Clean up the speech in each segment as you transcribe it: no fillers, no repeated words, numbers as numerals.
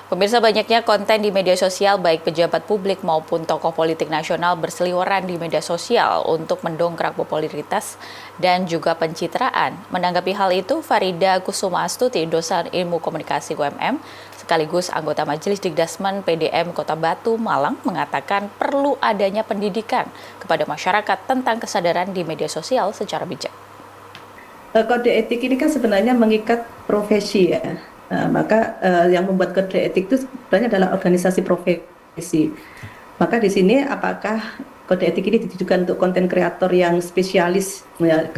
Pemirsa, banyaknya konten di media sosial baik pejabat publik maupun tokoh politik nasional berseliweran di media sosial untuk mendongkrak popularitas dan juga pencitraan. Menanggapi hal itu, Farida Kusuma Astuti, dosen ilmu komunikasi UMM, sekaligus anggota Majelis Dikdasmen PDM Kota Batu, Malang, mengatakan perlu adanya pendidikan kepada masyarakat tentang kesadaran di media sosial secara bijak. Kode etik ini kan sebenarnya mengikat profesi ya. Nah, maka yang membuat kode etik itu sebenarnya adalah organisasi profesi. Maka di sini apakah kode etik ini ditujukan untuk konten kreator yang spesialis, ya,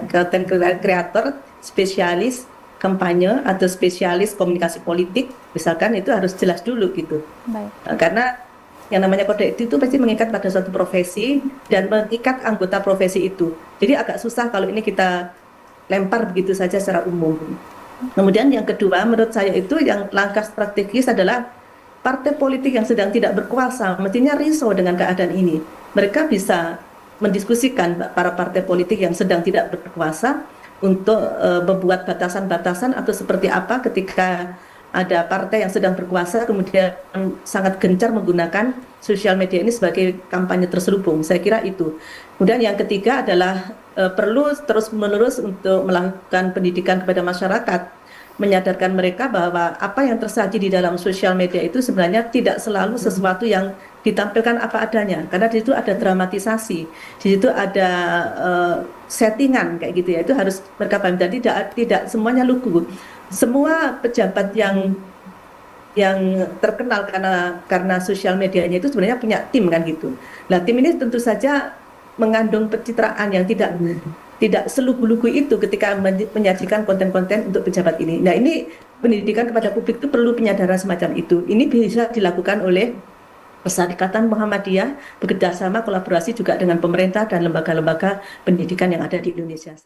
konten kreator spesialis kampanye atau spesialis komunikasi politik, misalkan itu harus jelas dulu gitu. Baik. Karena yang namanya kode etik itu pasti mengikat pada suatu profesi dan mengikat anggota profesi itu. Jadi agak susah kalau ini kita lempar begitu saja secara umum. Kemudian yang kedua, menurut saya itu yang langkah strategis adalah partai politik yang sedang tidak berkuasa, mestinya risau dengan keadaan ini. Mereka bisa mendiskusikan para partai politik yang sedang tidak berkuasa untuk membuat batasan-batasan atau seperti apa ketika ada partai yang sedang berkuasa kemudian sangat gencar menggunakan sosial media ini sebagai kampanye terselubung. Saya kira itu. Kemudian yang ketiga adalah perlu terus-menerus untuk melakukan pendidikan kepada masyarakat, menyadarkan mereka bahwa apa yang tersaji di dalam sosial media itu sebenarnya tidak selalu sesuatu yang ditampilkan apa adanya, karena di situ ada dramatisasi, di situ ada settingan kayak gitu ya. Itu harus mereka paham. Dan tidak semuanya lugu. Semua pejabat yang terkenal karena sosial medianya itu sebenarnya punya tim kan gitu. Nah, tim ini tentu saja mengandung pencitraan yang tidak selugu-lugu itu ketika menyajikan konten-konten untuk pejabat ini. Nah, ini pendidikan kepada publik itu perlu penyadaran semacam itu. Ini bisa dilakukan oleh Perserikatan Muhammadiyah bekerjasama kolaborasi juga dengan pemerintah dan lembaga-lembaga pendidikan yang ada di Indonesia.